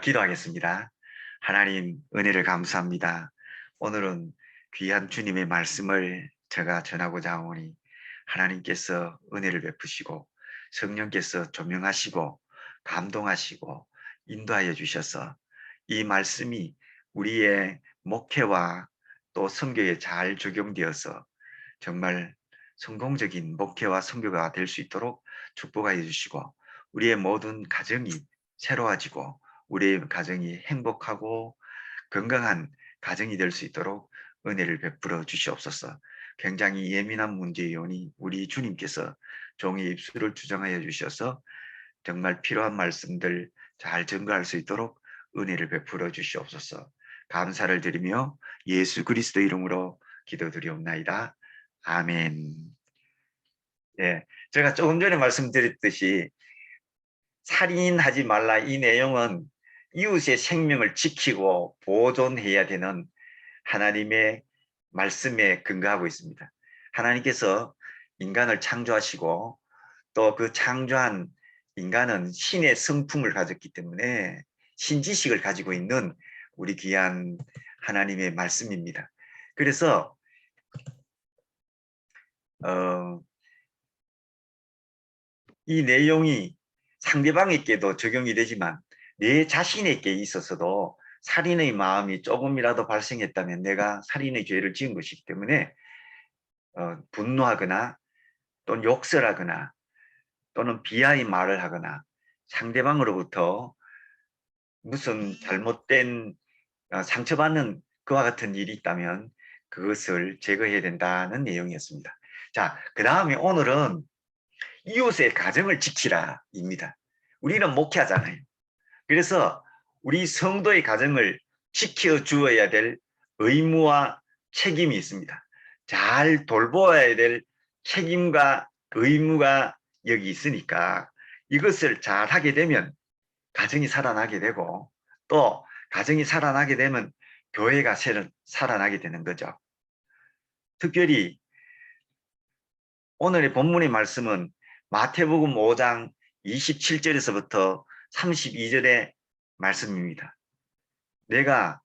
기도하겠습니다. 하나님 은혜를 감사합니다. 오늘은 귀한 주님의 말씀을 제가 전하고자 하오니 하나님께서 은혜를 베푸시고 성령께서 조명하시고 감동하시고 인도하여 주셔서 이 말씀이 우리의 목회와 또 선교에 잘 적용되어서 정말 성공적인 목회와 선교가 될 수 있도록 축복하여 주시고 우리의 모든 가정이 새로워지고 우리의 가정이 행복하고 건강한 가정이 될 수 있도록 은혜를 베풀어 주시옵소서. 굉장히 예민한 문제이오니 우리 주님께서 종의 입술을 주정하여 주셔서 정말 필요한 말씀들 잘 전가할 수 있도록 은혜를 베풀어 주시옵소서. 감사를 드리며 예수 그리스도 이름으로 기도드리옵나이다. 아멘. 예, 제가 조금 전에 말씀드렸듯이 살인하지 말라 이 내용은 이웃의 생명을 지키고 보존해야 되는 하나님의 말씀에 근거하고 있습니다. 하나님께서 인간을 창조하시고 또 그 창조한 인간은 신의 성품을 가졌기 때문에 신지식을 가지고 있는 우리 귀한 하나님의 말씀입니다. 그래서 이 내용이 상대방에게도 적용이 되지만 내 자신에게 있어서도 살인의 마음이 조금이라도 발생했다면 내가 살인의 죄를 지은 것이기 때문에 분노하거나 또는 욕설하거나 또는 비하의 말을 하거나 상대방으로부터 무슨 잘못된 상처받는 그와 같은 일이 있다면 그것을 제거해야 된다는 내용이었습니다. 자, 그 다음에 오늘은 이웃의 가정을 지키라 입니다. 우리는 목회하잖아요. 그래서 우리 성도의 가정을 지켜주어야 될 의무와 책임이 있습니다. 잘 돌보아야 될 책임과 의무가 여기 있으니까 이것을 잘 하게 되면 가정이 살아나게 되고 또 가정이 살아나게 되면 교회가 살아나게 되는 거죠. 특별히 오늘의 본문의 말씀은 마태복음 5장 27절에서부터 32절의 말씀입니다. 내가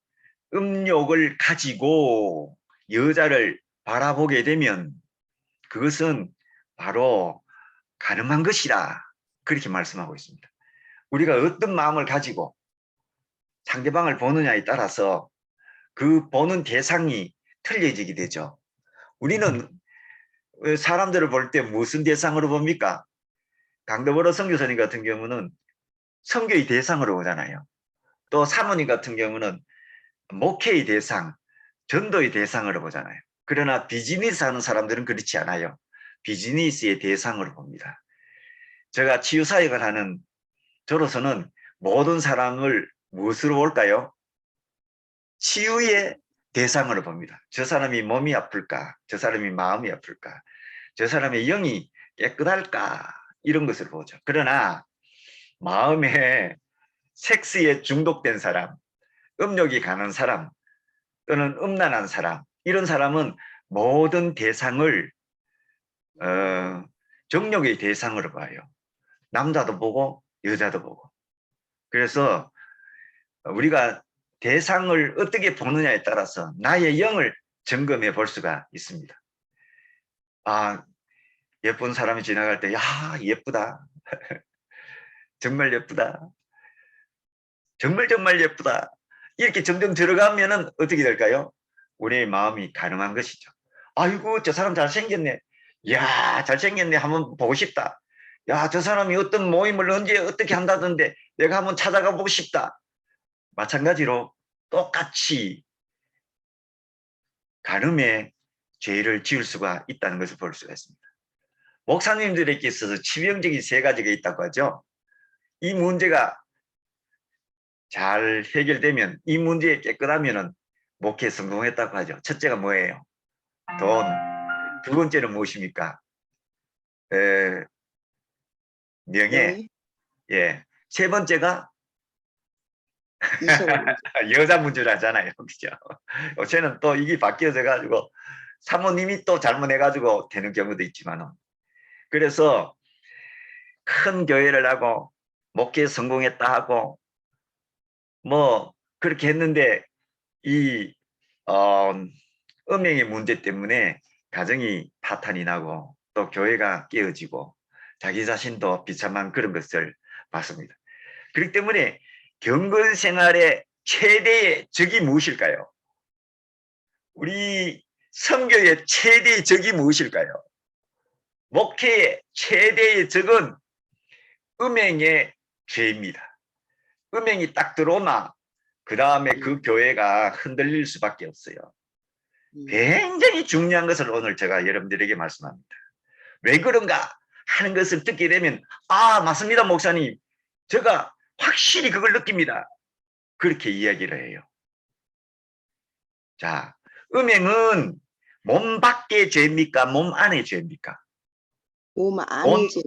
음욕을 가지고 여자를 바라보게 되면 그것은 바로 가늠한 것이라 그렇게 말씀하고 있습니다. 우리가 어떤 마음을 가지고 상대방을 보느냐에 따라서 그 보는 대상이 틀려지게 되죠. 우리는 사람들을 볼 때 무슨 대상으로 봅니까? 강도보로 선교사님 같은 경우는 선교의 대상으로 보잖아요. 또 사모님 같은 경우는 목회의 대상, 전도의 대상으로 보잖아요. 그러나 비즈니스 하는 사람들은 그렇지 않아요. 비즈니스의 대상으로 봅니다. 제가 치유사역을 하는 저로서는 모든 사람을 무엇으로 볼까요? 치유의 대상으로 봅니다. 저 사람이 몸이 아플까? 저 사람이 마음이 아플까? 저 사람의 영이 깨끗할까? 이런 것을 보죠. 그러나 마음에 섹스에 중독된 사람, 음욕이 가는 사람, 또는 음란한 사람, 이런 사람은 모든 대상을 정욕의 대상으로 봐요. 남자도 보고 여자도 보고. 그래서 우리가 대상을 어떻게 보느냐에 따라서 나의 영을 점검해 볼 수가 있습니다. 아, 예쁜 사람이 지나갈 때, 야, 예쁘다. 정말 예쁘다. 정말 정말 예쁘다. 이렇게 점점 들어가면은 어떻게 될까요? 우리의 마음이 가늠한 것이죠. 아이고, 저 사람 잘생겼네. 야, 잘생겼네. 한번 보고 싶다. 야, 저 사람이 어떤 모임을 언제 어떻게 한다던데 내가 한번 찾아가 보고 싶다. 마찬가지로 똑같이 가늠의 죄를 지을 수가 있다는 것을 볼 수가 있습니다. 목사님들에게 있어서 치명적인 세 가지가 있다고 하죠. 이 문제가 잘 해결되면, 이 문제에 깨끗하면 목회 성공했다고 하죠. 첫째가 뭐예요? 돈. 두 번째는 무엇입니까? 에, 명예. 명예? 예. 세 번째가 이성. 여자 문제를 하잖아요. 그죠? 요새는 또 이게 바뀌어져 가지고 사모님이 또 잘못해 가지고 되는 경우도 있지만은. 그래서 큰 교회를 하고 목회 성공했다 하고 뭐 그렇게 했는데 이 음행의 문제 때문에 가정이 파탄이 나고 또 교회가 깨어지고 자기 자신도 비참한 그런 것을 봤습니다. 그렇기 때문에 경건 생활의 최대의 적이 무엇일까요? 우리 선교의 최대의 적이 무엇일까요? 목회의 최대의 적은 음행의 죄입니다. 음행이 딱 들어오나 그 다음에 그 교회가 흔들릴 수밖에 없어요. 굉장히 중요한 것을 오늘 제가 여러분들에게 말씀합니다. 왜 그런가 하는 것을 듣게 되면 맞습니다 목사님, 제가 확실히 그걸 느낍니다. 그렇게 이야기를 해요. 자, 음행은 몸 밖의 죄입니까? 몸 안의 죄입니까? 몸 안의 죄.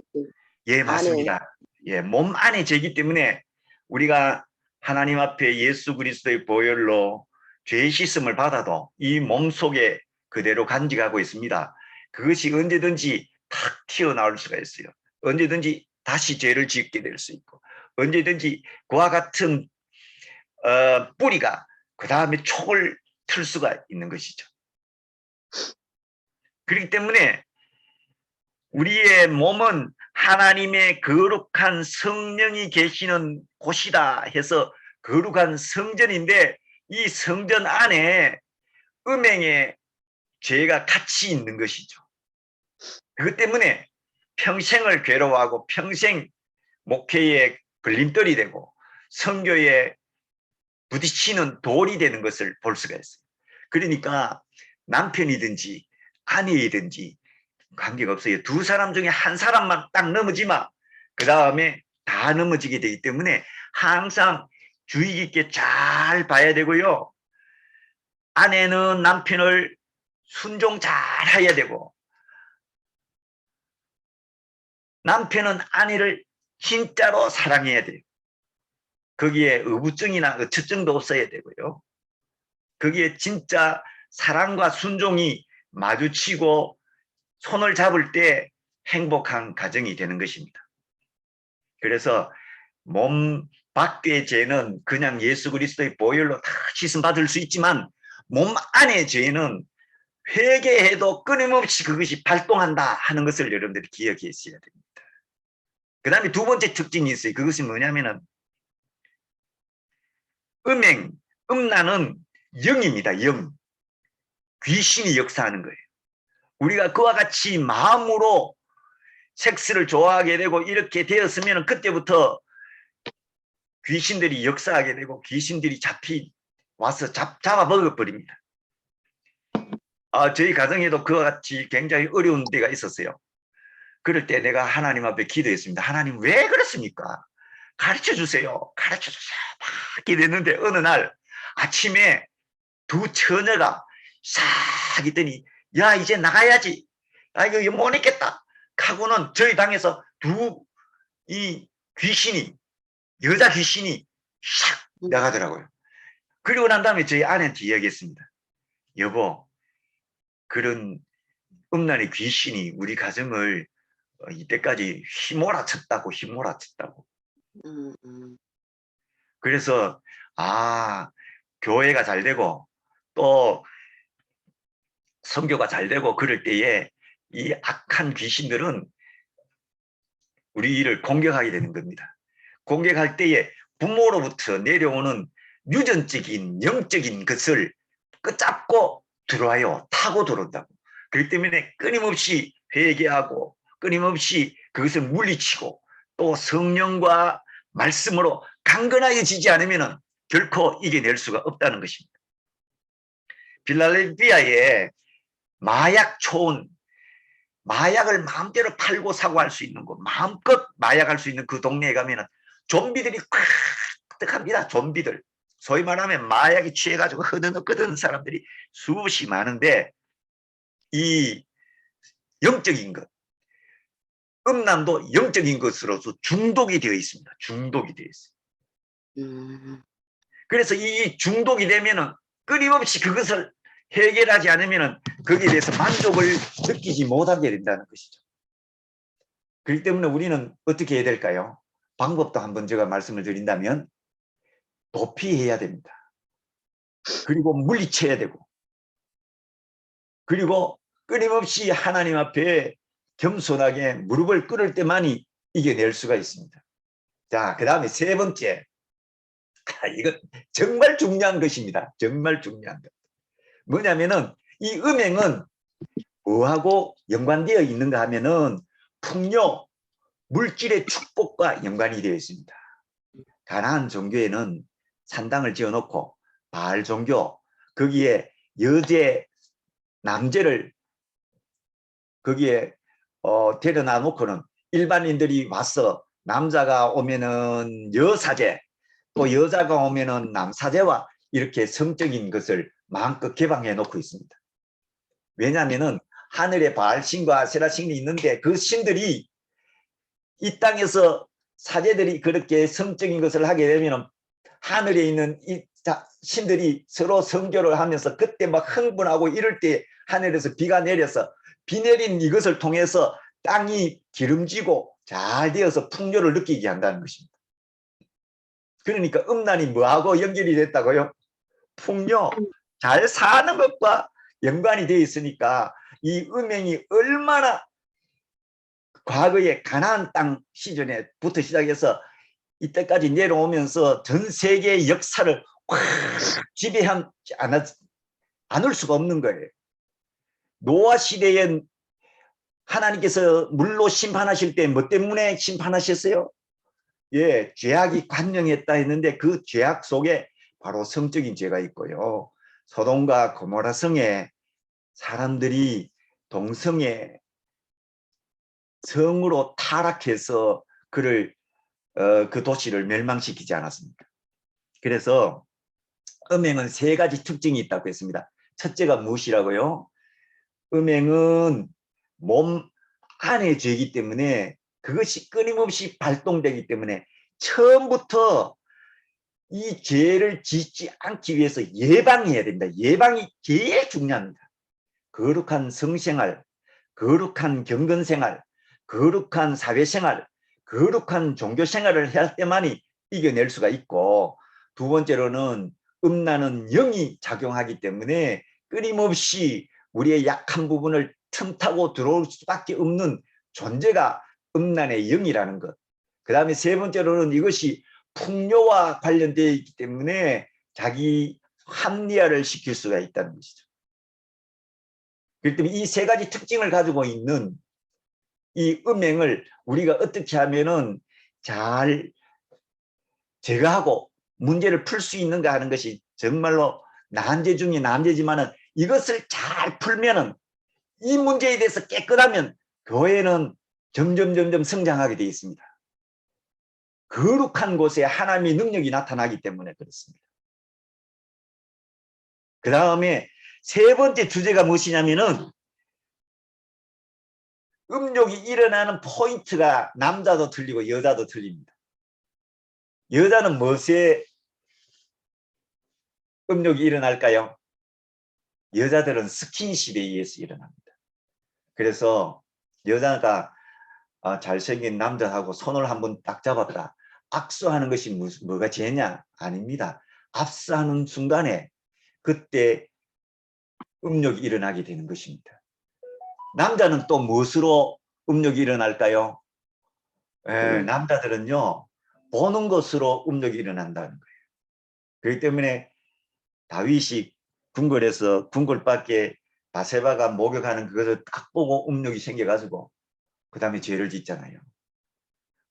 예, 맞습니다. 예, 몸 안의 죄이기 때문에 우리가 하나님 앞에 예수 그리스도의 보혈로 죄 씻음을 받아도 이 몸 속에 그대로 간직하고 있습니다. 그것이 언제든지 탁 튀어나올 수가 있어요. 언제든지 다시 죄를 짓게 될 수 있고, 언제든지 그와 같은 뿌리가 그 다음에 촉을 틀 수가 있는 것이죠. 그렇기 때문에 우리의 몸은 하나님의 거룩한 성령이 계시는 곳이다 해서 거룩한 성전인데, 이 성전 안에 음행의 죄가 같이 있는 것이죠. 그것 때문에 평생을 괴로워하고 평생 목회에 걸림돌이 되고 선교에 부딪히는 돌이 되는 것을 볼 수가 있어요. 그러니까 남편이든지 아내이든지 관계가 없어요. 두 사람 중에 한 사람만 딱 넘어지면 그 다음에 다 넘어지게 되기 때문에 항상 주의 깊게 잘 봐야 되고요. 아내는 남편을 순종 잘 해야 되고, 남편은 아내를 진짜로 사랑해야 돼요. 거기에 의부증이나 의처증도 없어야 되고요. 거기에 진짜 사랑과 순종이 마주치고 손을 잡을 때 행복한 가정이 되는 것입니다. 그래서 몸 밖의 죄는 그냥 예수 그리스도의 보혈로 다 씻음 받을 수 있지만, 몸 안의 죄는 회개해도 끊임없이 그것이 발동한다 하는 것을 여러분들이 기억하셔야 됩니다. 그 다음에 두 번째 특징이 있어요. 그것이 뭐냐면은 음란은 영입니다. 영. 귀신이 역사하는 거예요. 우리가 그와 같이 마음으로 섹스를 좋아하게 되고 이렇게 되었으면 그때부터 귀신들이 역사하게 되고 귀신들이 와서 잡아 먹어버립니다. 저희 가정에도 그와 같이 굉장히 어려운 때가 있었어요. 그럴 때 내가 하나님 앞에 기도했습니다. 하나님 왜 그렇습니까? 가르쳐 주세요. 가르쳐 주세요. 막 기도했는데 어느 날 아침에 두 처녀가 싹 있더니 야 이제 나가야지. 이거 못 있겠다. 하고는 저희 방에서 이 귀신이, 여자 귀신이 샥 나가더라고요. 그리고 난 다음에 저희 아내한테 이야기했습니다. 여보, 그런 음란의 귀신이 우리 가정을 이때까지 휘몰아쳤다고. 그래서 교회가 잘 되고 또 선교가 잘 되고 그럴 때에 이 악한 귀신들은 우리를 공격하게 되는 겁니다. 공격할 때에 부모로부터 내려오는 유전적인 영적인 것을 끝잡고 들어와요. 타고 들어온다고. 그렇기 때문에 끊임없이 회개하고 끊임없이 그것을 물리치고 또 성령과 말씀으로 강건하여지지 않으면 결코 이겨낼 수가 없다는 것입니다. 필라델피아에 마약을 마음대로 팔고 사고 할 수 있는 곳, 마음껏 마약할 수 있는 그 동네에 가면은 좀비들이 가득합니다. 좀비들. 소위 말하면 마약이 취해가지고 흐드는 사람들이 수없이 많은데, 이 영적인 것, 음란도 영적인 것으로서 중독이 되어 있습니다. 중독이 되어 있습니다. 그래서 이 중독이 되면은 끊임없이 그것을 해결하지 않으면 거기에 대해서 만족을 느끼지 못하게 된다는 것이죠. 그렇기 때문에 우리는 어떻게 해야 될까요? 방법도 한번 제가 말씀을 드린다면, 도피해야 됩니다. 그리고 물리쳐야 되고, 그리고 끊임없이 하나님 앞에 겸손하게 무릎을 꿇을 때만이 이겨낼 수가 있습니다. 자, 그 다음에 세 번째. 이건 정말 중요한 것입니다. 정말 중요한 것. 뭐냐면은 이 음행은 뭐하고 연관되어 있는가 하면은 풍요, 물질의 축복과 연관이 되어 있습니다. 가나안 종교에는 산당을 지어놓고 바알 종교, 거기에 여제, 남제를 거기에 데려다 놓고는 일반인들이 와서 남자가 오면은 여사제, 또 여자가 오면은 남사제와 이렇게 성적인 것을 마음껏 개방해 놓고 있습니다. 왜냐하면은 하늘에 바알신과 아세라신이 있는데 그 신들이 이 땅에서 사제들이 그렇게 성적인 것을 하게 되면 하늘에 있는 이 신들이 서로 성교를 하면서 그때 막 흥분하고 이럴 때 하늘에서 비가 내려서 비 내린 이것을 통해서 땅이 기름지고 잘 되어서 풍요를 느끼게 한다는 것입니다. 그러니까 음란이 뭐하고 연결이 됐다고요? 풍요, 잘 사는 것과 연관이 되어 있으니까 이 음행이 얼마나 과거의 가나안 땅 시절에부터 시작해서 이때까지 내려오면서 전 세계의 역사를 확 지배하지 않을 수가 없는 거예요. 노아 시대엔 하나님께서 물로 심판하실 때 뭐 때문에 심판하셨어요? 예, 죄악이 관영했다 했는데 그 죄악 속에 바로 성적인 죄가 있고요. 소돔과 고모라 성에 사람들이 동성애 성으로 타락해서 그를 그 도시를 멸망시키지 않았습니까? 그래서 음행은 세 가지 특징이 있다고 했습니다. 첫째가 무엇이라고요? 음행은 몸 안의 죄이기 때문에 그것이 끊임없이 발동되기 때문에 처음부터 이 죄를 짓지 않기 위해서 예방해야 됩니다. 예방이 제일 중요합니다. 거룩한 성생활, 거룩한 경건생활, 거룩한 사회생활, 거룩한 종교생활을 할 때만이 이겨낼 수가 있고, 두 번째로는 음란은 영이 작용하기 때문에 끊임없이 우리의 약한 부분을 틈타고 들어올 수밖에 없는 존재가 음란의 영이라는 것. 그 다음에 세 번째로는 이것이 풍요와 관련되어 있기 때문에 자기 합리화를 시킬 수가 있다는 것이죠. 그렇기 때문에 이 세 가지 특징을 가지고 있는 이 음행을 우리가 어떻게 하면은 잘 제거하고 문제를 풀 수 있는가 하는 것이 정말로 난제 중에 난제지만은 이것을 잘 풀면은 이 문제에 대해서 깨끗하면 교회는 점점 성장하게 되어 있습니다. 거룩한 곳에 하나님의 능력이 나타나기 때문에 그렇습니다. 그 다음에 세 번째 주제가 무엇이냐면은 음욕이 일어나는 포인트가 남자도 틀리고 여자도 틀립니다. 여자는 무엇에 음욕이 일어날까요? 여자들은 스킨십에 의해서 일어납니다. 그래서 여자가 잘생긴 남자하고 손을 한번 딱 잡았다. 악수하는 것이 뭐가 죄냐? 아닙니다. 압수하는 순간에 그때 음욕이 일어나게 되는 것입니다. 남자는 또 무엇으로 음욕이 일어날까요? 남자들은요, 보는 것으로 음욕이 일어난다는 거예요. 그렇기 때문에 다윗이 궁궐에서 궁궐밖에 바세바가 목욕하는 그것을 딱 보고 음욕이 생겨가지고 그 다음에 죄를 짓잖아요.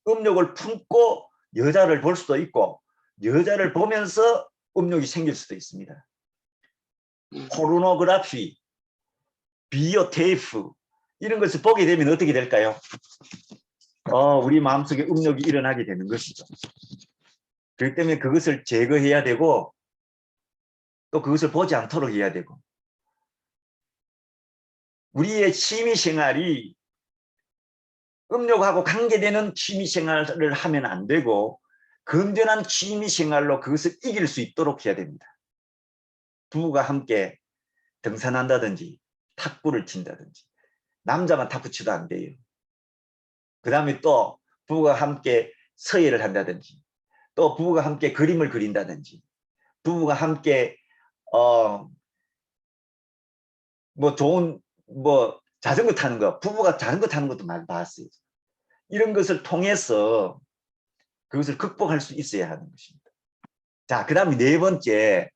음욕을 품고 여자를 볼 수도 있고 여자를 보면서 음욕이 생길 수도 있습니다. 포르노그래피, 비디오 테이프 이런 것을 보게 되면 어떻게 될까요? 우리 마음속에 음욕이 일어나게 되는 것이죠. 그렇기 때문에 그것을 제거해야 되고 또 그것을 보지 않도록 해야 되고 우리의 취미생활이 음욕하고 관계되는 취미생활을 하면 안 되고 건전한 취미생활로 그것을 이길 수 있도록 해야 됩니다. 부부가 함께 등산한다든지 탁구를 친다든지 남자만 탁구 치도 안 돼요. 그 다음에 또 부부가 함께 서예를 한다든지 또 부부가 함께 그림을 그린다든지, 부부가 함께 뭐 좋은 뭐 자전거 타는 거, 부부가 자전거 타는 것도 많이 봤어요. 이런 것을 통해서 그것을 극복할 수 있어야 하는 것입니다. 자, 그 다음에 네 번째,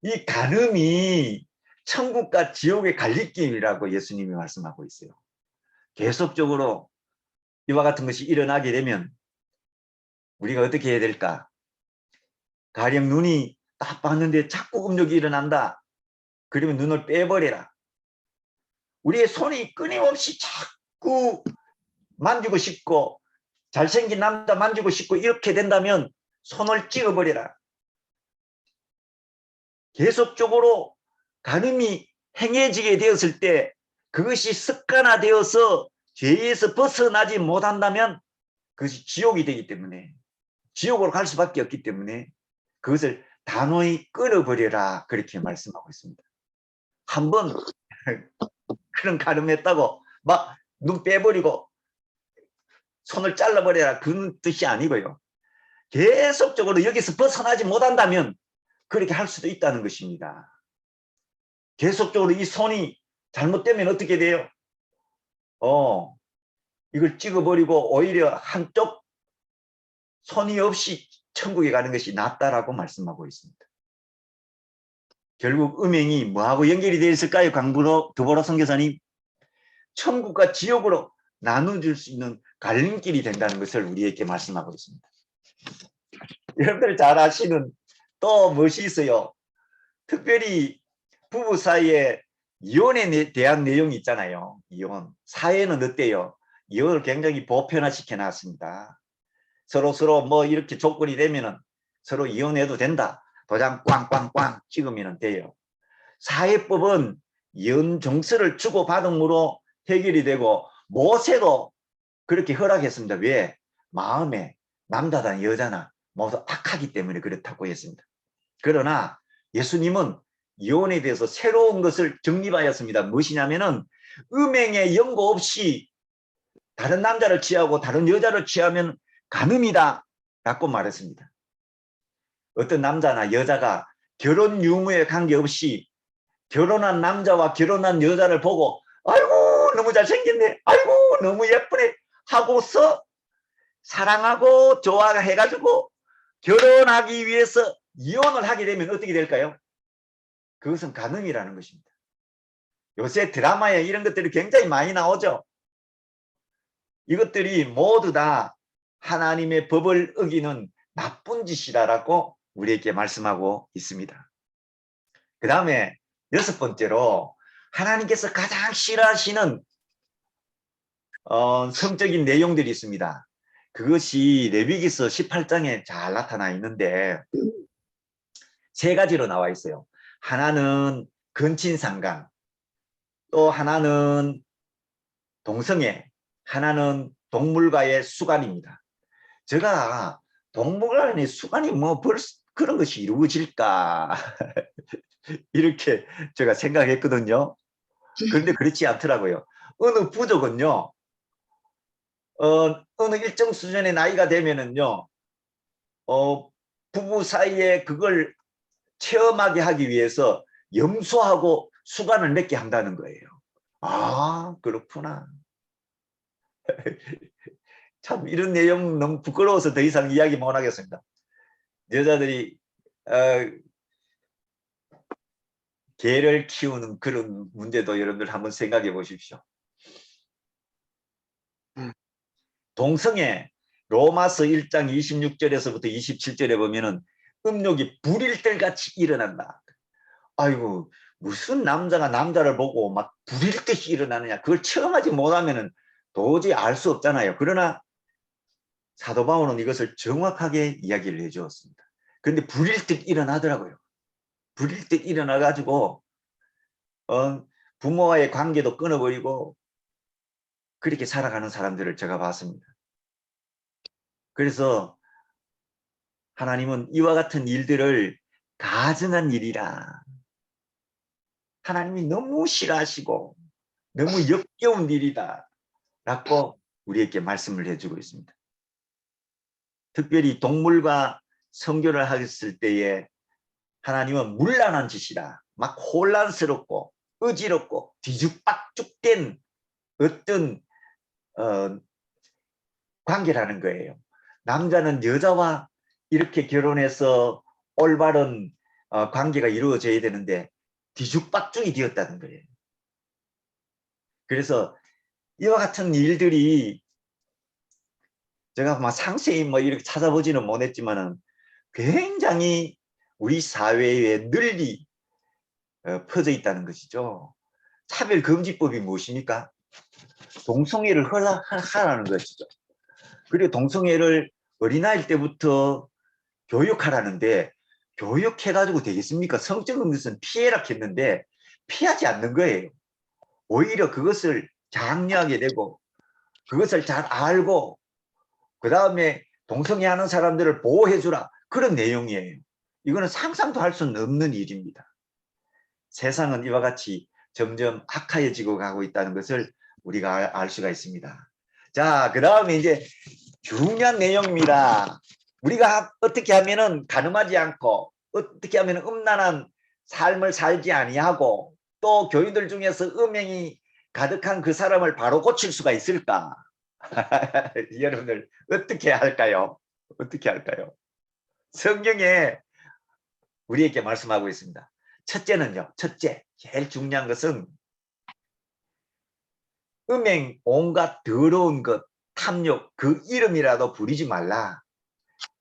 이 간음이 천국과 지옥의 갈림길이라고 예수님이 말씀하고 있어요. 계속적으로 이와 같은 것이 일어나게 되면 우리가 어떻게 해야 될까? 가령 눈이 딱 봤는데 자꾸 음욕이 일어난다. 그러면 눈을 빼버려라. 우리의 손이 끊임없이 자꾸 만지고 싶고 잘생긴 남자 만지고 싶고 이렇게 된다면 손을 찍어버려라. 계속적으로 간음이 행해지게 되었을 때 그것이 습관화되어서 죄에서 벗어나지 못한다면 그것이 지옥이 되기 때문에, 지옥으로 갈 수밖에 없기 때문에 그것을 단호히 끊어버려라, 그렇게 말씀하고 있습니다. 한번 그런 간음했다고 막 눈 빼버리고 손을 잘라버려라, 그런 뜻이 아니고요. 계속적으로 여기서 벗어나지 못한다면 그렇게 할 수도 있다는 것입니다. 계속적으로 이 손이 잘못되면 어떻게 돼요? 이걸 찍어버리고 오히려 한쪽 손이 없이 천국에 가는 것이 낫다라고 말씀하고 있습니다. 결국 음행이 뭐하고 연결이 되어 있을까요? 드보라 선교사님, 천국과 지옥으로 나눠줄 수 있는 갈림길이 된다는 것을 우리에게 말씀하고 있습니다. 여러분들 잘 아시는 또 무엇이 있어요? 특별히 부부 사이에 이혼에 대한 내용이 있잖아요. 이혼. 사회는 어때요? 이혼을 굉장히 보편화시켜 놨습니다. 서로 뭐 이렇게 조건이 되면은 서로 이혼해도 된다. 도장 꽝꽝꽝 찍으면 돼요. 사회법은 이혼 정서를 주고받음으로 해결이 되고 모세도 그렇게 허락했습니다. 왜? 마음에 남자나 여자나 모두 악하기 때문에 그렇다고 했습니다. 그러나 예수님은 이혼에 대해서 새로운 것을 정립하였습니다. 무엇이냐면은 음행에 연고 없이 다른 남자를 취하고 다른 여자를 취하면 간음이다 라고 말했습니다. 어떤 남자나 여자가 결혼 유무에 관계없이 결혼한 남자와 결혼한 여자를 보고 아이고 너무 잘생겼네, 아이고 너무 예쁘네 하고서 사랑하고 좋아해가지고 결혼하기 위해서 이혼을 하게 되면 어떻게 될까요? 그것은 간음이라는 것입니다. 요새 드라마에 이런 것들이 굉장히 많이 나오죠. 이것들이 모두 다 하나님의 법을 어기는 나쁜 짓이다라고 우리에게 말씀하고 있습니다. 그 다음에 여섯 번째로 하나님께서 가장 싫어하시는 성적인 내용들이 있습니다. 그것이 레위기서 18장에 잘 나타나 있는데 세 가지로 나와 있어요. 하나는 근친상간, 또 하나는 동성애, 하나는 동물과의 수간입니다. 제가 동물간의 수간이 뭐 그런 것이 이루어질까 이렇게 제가 생각했거든요. 그런데 그렇지 않더라고요. 어느 부족은요, 어느 일정 수준의 나이가 되면은요, 부부 사이에 그걸 체험하게 하기 위해서 염소하고 수간을 맺게 한다는 거예요. 아, 그렇구나. 참 이런 내용 너무 부끄러워서 더 이상 이야기 못 하겠습니다. 여자들이 개를 키우는 그런 문제도 여러분들 한번 생각해 보십시오. 동성애 로마서 1장 26절에서부터 27절에 보면은 음욕이 불일 듯같이 일어난다. 아이고 무슨 남자가 남자를 보고 막 불일 듯이 일어나느냐, 그걸 체험하지 못하면은 도저히 알 수 없잖아요. 그러나 사도 바울은 이것을 정확하게 이야기를 해주었습니다. 그런데 불일 듯 일어나더라고요. 불일 듯 일어나 가지고 부모와의 관계도 끊어버리고 그렇게 살아가는 사람들을 제가 봤습니다. 그래서 하나님은 이와 같은 일들을 가증한 일이라, 하나님이 너무 싫어하시고 너무 역겨운 일이다 라고 우리에게 말씀을 해주고 있습니다. 특별히 동물과 성교를 했을 때에 하나님은 문란한 짓이라 막 혼란스럽고 어지럽고 뒤죽박죽된 어떤 관계라는 거예요. 남자는 여자와 이렇게 결혼해서 올바른 관계가 이루어져야 되는데 뒤죽박죽이 되었다는 거예요. 그래서 이와 같은 일들이 제가 막 상세히 뭐 이렇게 찾아보지는 못했지만은 굉장히 우리 사회에 널리 퍼져 있다는 것이죠. 차별금지법이 무엇입니까? 동성애를 허락하라는 것이죠. 그리고 동성애를 어린아이 때부터 교육하라는데 교육해가지고 되겠습니까? 성적인 것은 피해라 했는데 피하지 않는 거예요. 오히려 그것을 장려하게 되고 그것을 잘 알고 그 다음에 동성애 하는 사람들을 보호해주라 그런 내용이에요. 이거는 상상도 할 수는 없는 일입니다. 세상은 이와 같이 점점 악화해지고 가고 있다는 것을 우리가 알 수가 있습니다. 자, 그 다음에 이제 중요한 내용입니다. 우리가 어떻게 하면은 가늠하지 않고 어떻게 하면 음란한 삶을 살지 아니하고 또 교인들 중에서 음행이 가득한 그 사람을 바로 고칠 수가 있을까? 여러분들 어떻게 할까요? 어떻게 할까요? 성경에 우리에게 말씀하고 있습니다. 첫째는요. 첫째, 제일 중요한 것은 음행, 온갖 더러운 것, 탐욕, 그 이름이라도 부리지 말라.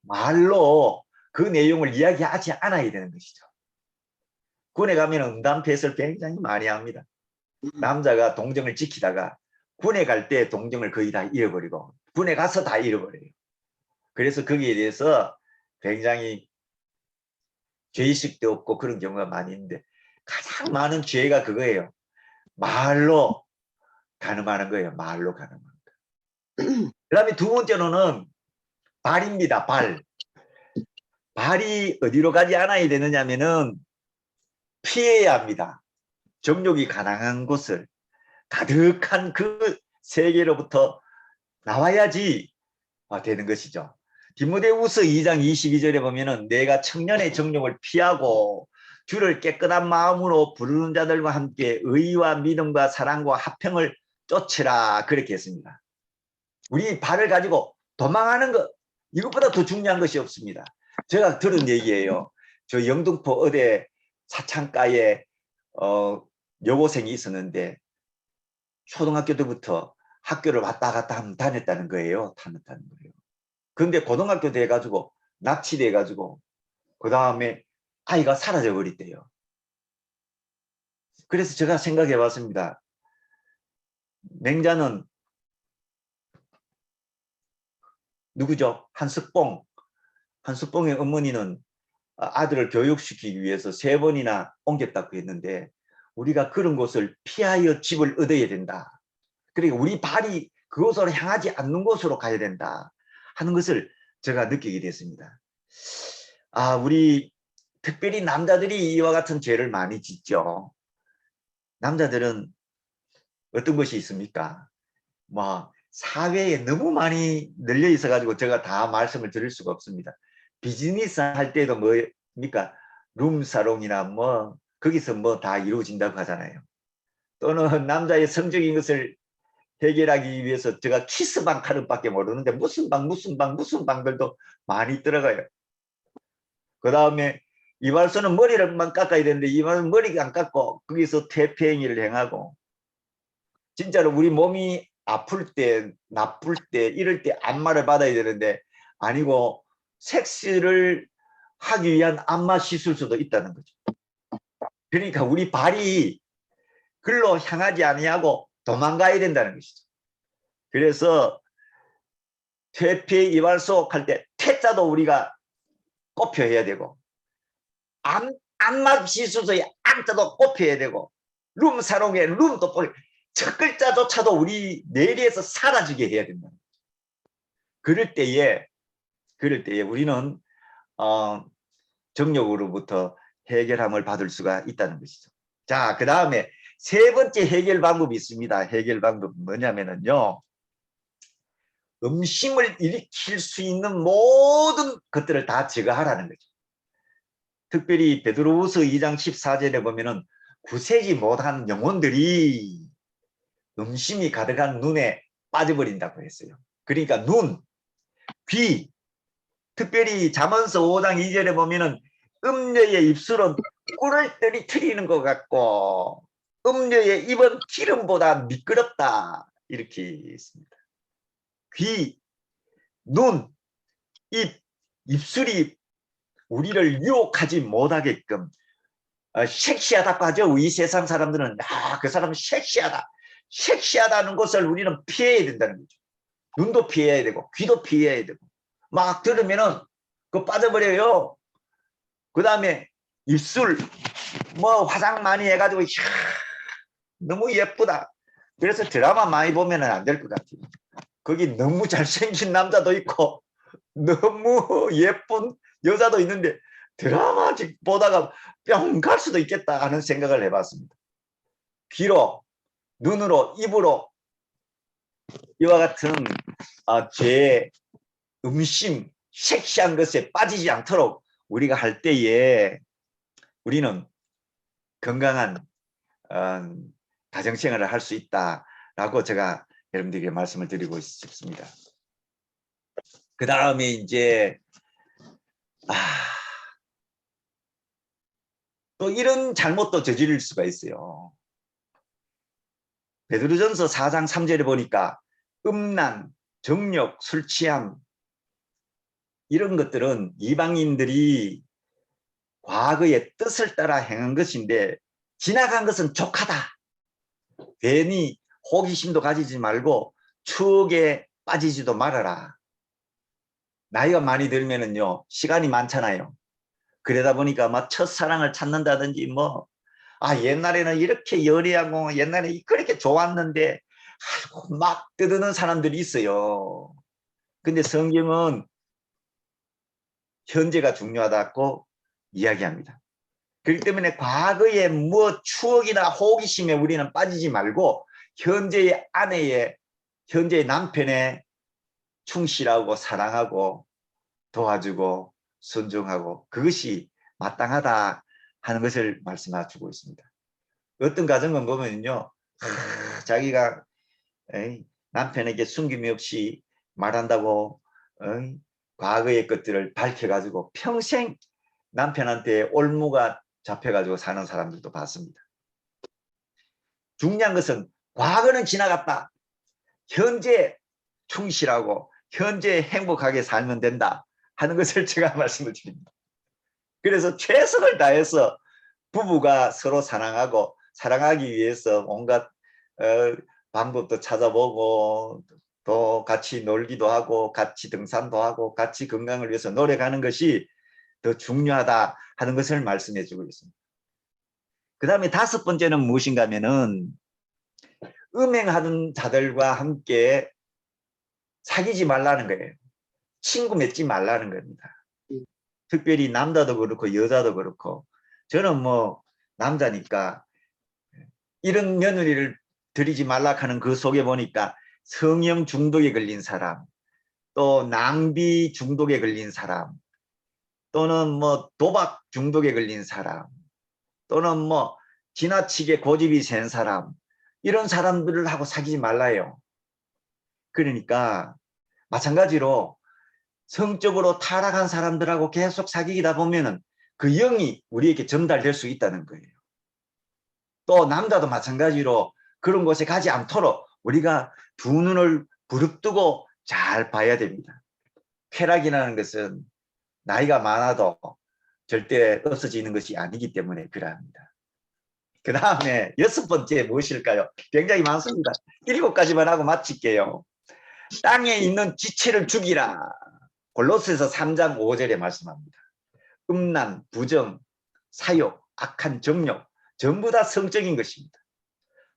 말로 그 내용을 이야기하지 않아야 되는 것이죠. 군에 가면 음담패설 굉장히 많이 합니다. 남자가 동정을 지키다가 군에 갈 때 동정을 거의 다 잃어버리고 군에 가서 다 잃어버려요. 그래서 거기에 대해서 굉장히 죄의식도 없고 그런 경우가 많이 있는데 가장 많은 죄가 그거예요. 말로 가늠하는 거예요. 말로 가늠하는 거. 그 다음에 두 번째로는 발입니다. 발. 발이 어디로 가지 않아야 되느냐면은 피해야 합니다. 정욕이 가능한 곳을 가득한 그 세계로부터 나와야지 되는 것이죠. 디모데후서 2장 22절에 보면은 내가 청년의 정욕을 피하고 주를 깨끗한 마음으로 부르는 자들과 함께 의와 믿음과 사랑과 화평을 쫓으라 그렇게 했습니다. 우리 발을 가지고 도망하는 것 이것보다 더 중요한 것이 없습니다. 제가 들은 얘기예요. 저 영등포 어대 사창가에 여고생이 있었는데 초등학교 때부터 학교를 왔다 갔다 하면 다녔다는 거예요. 다녔다는 거예요. 근데 고등학교 돼가지고 납치돼가지고 그 다음에 아이가 사라져 버렸대요. 그래서 제가 생각해 봤습니다. 맹자는 누구죠? 한석봉. 한석봉의 어머니는 아들을 교육시키기 위해서 3번이나 옮겼다고 했는데 우리가 그런 곳을 피하여 집을 얻어야 된다. 그러니까 우리 발이 그곳으로 향하지 않는 곳으로 가야 된다 하는 것을 제가 느끼게 됐습니다. 우리 특별히 남자들이 이와 같은 죄를 많이 짓죠. 남자들은 어떤 것이 있습니까? 뭐 사회에 너무 많이 널려 있어 가지고 제가 다 말씀을 드릴 수가 없습니다. 비즈니스 할 때도 뭡니까? 룸사롱이나 뭐 거기서 뭐 다 이루어진다고 하잖아요. 또는 남자의 성적인 것을 해결하기 위해서 제가 키스방 카드밖에 모르는데 무슨 방들도 많이 들어가요. 그 다음에 이발소는 머리를만 깎아야 되는데 이발소는 머리가 안 깎고 거기서 퇴폐행위를 행하고 진짜로 우리 몸이 아플 때 나쁠 때 이럴 때 안마를 받아야 되는데 아니고 섹스를 하기 위한 안마 시술수도 있다는 거죠. 그러니까 우리 발이 글로 향하지 아니하고 도망가야 된다는 것이죠. 그래서 퇴폐 이발소 할 때 퇴자도 우리가 꼽혀야 되고 안마 시술소에 안자도 꼽혀야 되고 룸사롱에 룸도 첫 글자조차도 우리 뇌리에서 사라지게 해야 된다. 그럴 때에 우리는 정욕으로부터 해결함을 받을 수가 있다는 것이죠. 자, 그 다음에 세 번째 해결 방법이 있습니다. 해결 방법은 뭐냐면요. 음심을 일으킬 수 있는 모든 것들을 다 제거하라는 거죠. 특별히 베드로후서 2장 14절에 보면은 구세지 못한 영혼들이 음심이 가득한 눈에 빠져버린다고 했어요. 그러니까 눈, 귀, 특별히 잠언서 5장 2절에 보면은 음녀의 입술은 꿀을 떨어뜨리는 것 같고 음녀의 입은 기름보다 미끄럽다. 이렇게 있습니다. 귀, 눈, 입, 입술이 우리를 유혹하지 못하게끔 섹시하다고 하죠. 이 세상 사람들은 그 사람은 섹시하다. 섹시하다는 것을 우리는 피해야 된다는 거죠. 눈도 피해야 되고 귀도 피해야 되고 막 들으면은 그 빠져버려요. 그 다음에 입술 뭐 화장 많이 해가지고 너무 예쁘다. 그래서 드라마 많이 보면 안 될 것 같아요. 거기 너무 잘생긴 남자도 있고 너무 예쁜 여자도 있는데 드라마 보다가 뿅 갈 수도 있겠다 하는 생각을 해봤습니다. 귀로, 눈으로, 입으로 이와 같은 죄, 음심, 섹시한 것에 빠지지 않도록 우리가 할 때에 우리는 건강한 가정생활을 할 수 있다라고 제가 여러분들에게 말씀을 드리고 싶습니다. 그 다음에 이제 또 이런 잘못도 저지를 수가 있어요. 베드로전서 4장 3절에 보니까 음란, 정욕, 술 취함 이런 것들은 이방인들이 과거의 뜻을 따라 행한 것인데 지나간 것은 족하다. 괜히 호기심도 가지지 말고 추억에 빠지지도 말아라. 나이가 많이 들면은요 시간이 많잖아요. 그러다 보니까 막 첫사랑을 찾는다든지 뭐 옛날에는 이렇게 연애하고 옛날에 그렇게 좋았는데 막 떠드는 사람들이 있어요. 근데 성경은 현재가 중요하다고 이야기합니다. 그렇기 때문에 과거의 뭐 추억이나 호기심에 우리는 빠지지 말고 현재의 아내의 현재의 남편의 충실하고 사랑하고 도와주고 순종하고 그것이 마땅하다 하는 것을 말씀해주고 있습니다. 어떤 가정은 보면요 자기가 남편에게 숨김이 없이 말한다고 과거의 것들을 밝혀가지고 평생 남편한테 올무가 잡혀가지고 사는 사람들도 봤습니다. 중요한 것은 과거는 지나갔다. 현재 충실하고 현재 행복하게 살면 된다 하는 것을 제가 말씀을 드립니다. 그래서 최선을 다해서 부부가 서로 사랑하고 사랑하기 위해서 온갖 방법도 찾아보고 또 같이 놀기도 하고 같이 등산도 하고 같이 건강을 위해서 노력하는 것이 더 중요하다 하는 것을 말씀해 주고 있습니다. 그 다음에 5번째는 무엇인가 하면은 음행하는 자들과 함께 사귀지 말라는 거예요. 친구 맺지 말라는 겁니다. 특별히 남자도 그렇고 여자도 그렇고 저는 뭐 남자니까 이런 며느리를 들이지 말라 하는 그 속에 보니까 성형 중독에 걸린 사람 또 낭비 중독에 걸린 사람 또는 뭐 도박 중독에 걸린 사람 또는 뭐 지나치게 고집이 센 사람 이런 사람들을 하고 사귀지 말라요. 그러니까 마찬가지로 성적으로 타락한 사람들하고 계속 사귀다 보면은 그 영이 우리에게 전달될 수 있다는 거예요. 또 남자도 마찬가지로 그런 곳에 가지 않도록 우리가 두 눈을 부릅뜨고 잘 봐야 됩니다. 쾌락이라는 것은 나이가 많아도 절대 없어지는 것이 아니기 때문에 그러합니다. 그 다음에 6번째 무엇일까요? 굉장히 많습니다. 7가지만 하고 마칠게요. 땅에 있는 지체를 죽이라. 골로새서 3장 5절에 말씀합니다. 음란, 부정, 사욕, 악한 정욕 전부 다 성적인 것입니다.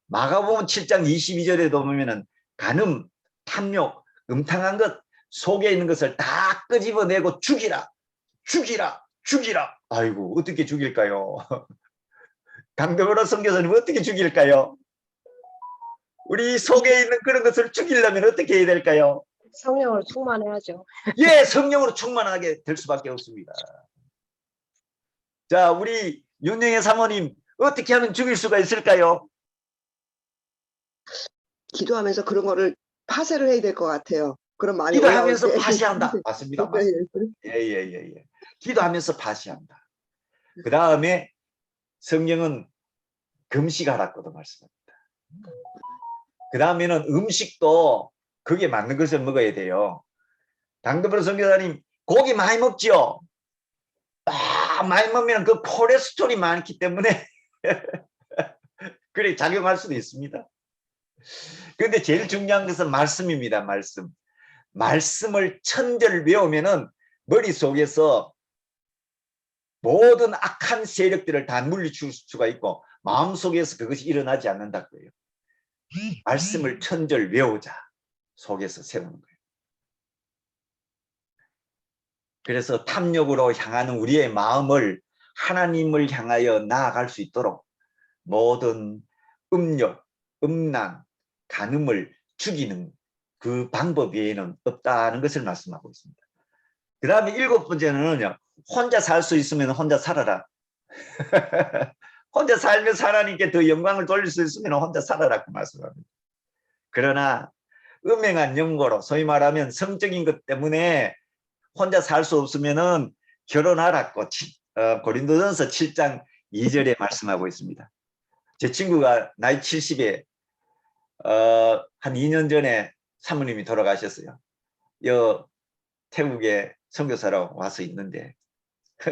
마가복음 7장 22절에도 보면은 간음, 탐욕, 음탕한 것 속에 있는 것을 다 끄집어내고 죽이라. 죽이라. 죽이라. 아이고 어떻게 죽일까요? 강병호로 선교사님 어떻게 죽일까요? 우리 속에 있는 그런 것을 죽이려면 어떻게 해야 될까요? 성령으로 충만해야죠. 예, 성령으로 충만하게 될 수밖에 없습니다. 자, 우리 윤영애 사모님 어떻게 하면 죽일 수가 있을까요? 기도하면서 그런 거를 파쇄를 해야 될 것 같아요. 그런 마음이 올라올 기도하면서 때. 파시한다. 맞습니다. 맞습니다. 예. 기도하면서 파시한다. 그 다음에 성경은 금식하라고도 말씀합니다. 그 다음에는 음식도 그게 맞는 것을 먹어야 돼요. 당근으로 선교사님 고기 많이 먹지요? 많이 먹으면 그 콜레스테롤이 많기 때문에 그래 작용할 수도 있습니다. 그런데 제일 중요한 것은 말씀입니다. 말씀을 천절 외우면은 머릿속에서 모든 악한 세력들을 다 물리칠 수가 있고 마음속에서 그것이 일어나지 않는다고요. 말씀을 천절 외우자. 속에서 세우는 거예요. 그래서 탐욕으로 향하는 우리의 마음을 하나님을 향하여 나아갈 수 있도록 모든 음욕, 음란, 간음을 죽이는 그 방법 외에는 없다는 것을 말씀하고 있습니다. 그 다음에 7번째는요. 혼자 살 수 있으면 혼자 살아라. 혼자 살면서 하나님께 더 영광을 돌릴 수 있으면 혼자 살아라고 말씀합니다. 그러나 음행한 영고로 소위 말하면 성적인 것 때문에 혼자 살 수 없으면은 결혼하라고 고린도전서 7장 2절에 말씀하고 있습니다. 제 친구가 나이 70에 한 2년 전에 사모님이 돌아가셨어요. 태국에 선교사로 와서 있는데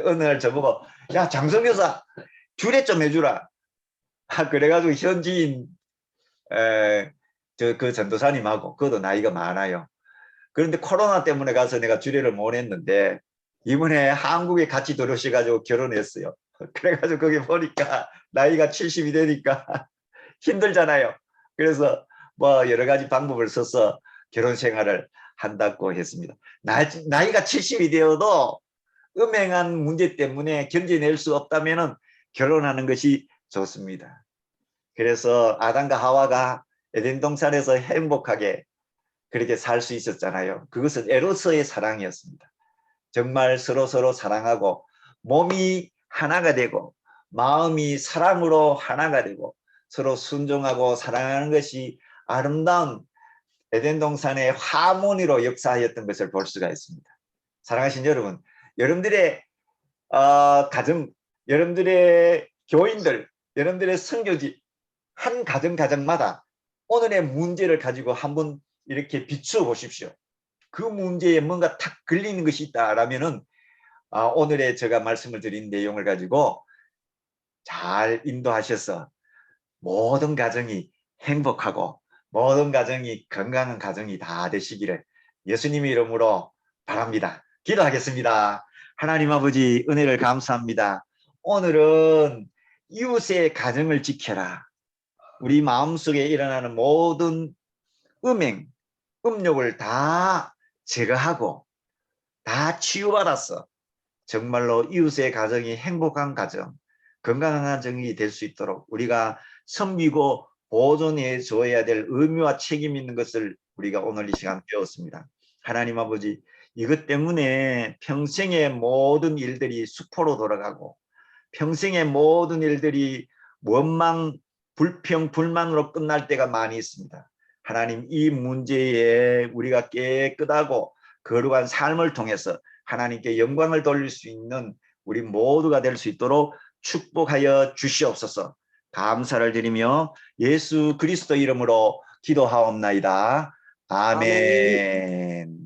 어느 날 저보고 야 장선교사 주례 좀 해주라. 그래가지고 현지인 그 전도사님하고 그것도 나이가 많아요. 그런데 코로나 때문에 가서 내가 주례를 못 했는데 이번에 한국에 같이 들어오셔가지고 결혼했어요. 그래가지고 거기 보니까 나이가 70이 되니까 힘들잖아요. 그래서 뭐 여러 가지 방법을 써서 결혼 생활을 한다고 했습니다. 나이가 70이 되어도 음행한 문제 때문에 견뎌낼 수 없다면 결혼하는 것이 좋습니다. 그래서 아담과 하와가 에덴 동산에서 행복하게 그렇게 살 수 있었잖아요. 그것은 에로서의 사랑이었습니다. 정말 서로 사랑하고 몸이 하나가 되고 마음이 사랑으로 하나가 되고 서로 순종하고 사랑하는 것이 아름다운 에덴 동산의 하모니로 역사하였던 것을 볼 수가 있습니다. 사랑하신 여러분, 여러분들의 가정, 여러분들의 교인들, 여러분들의 선교지 한 가정마다 오늘의 문제를 가지고 한번 이렇게 비추어 보십시오. 그 문제에 뭔가 탁 걸리는 것이 있다라면은 오늘의 제가 말씀을 드린 내용을 가지고 잘 인도하셔서 모든 가정이 행복하고 모든 가정이 건강한 가정이 다 되시기를 예수님의 이름으로 바랍니다. 기도하겠습니다. 하나님 아버지 은혜를 감사합니다. 오늘은 이웃의 가정을 지켜라. 우리 마음속에 일어나는 모든 음행, 음욕을 다 제거하고 다 치유받아서 정말로 이웃의 가정이 행복한 가정, 건강한 가정이 될 수 있도록 우리가 섬기고 보존해 줘야 될 의무와 책임이 있는 것을 우리가 오늘 이 시간 배웠습니다. 하나님 아버지, 이것 때문에 평생의 모든 일들이 수포로 돌아가고 평생의 모든 일들이 원망, 불평, 불만으로 끝날 때가 많이 있습니다. 하나님, 이 문제에 우리가 깨끗하고 거룩한 삶을 통해서 하나님께 영광을 돌릴 수 있는 우리 모두가 될 수 있도록 축복하여 주시옵소서. 감사를 드리며 예수 그리스도 이름으로 기도하옵나이다. 아멘.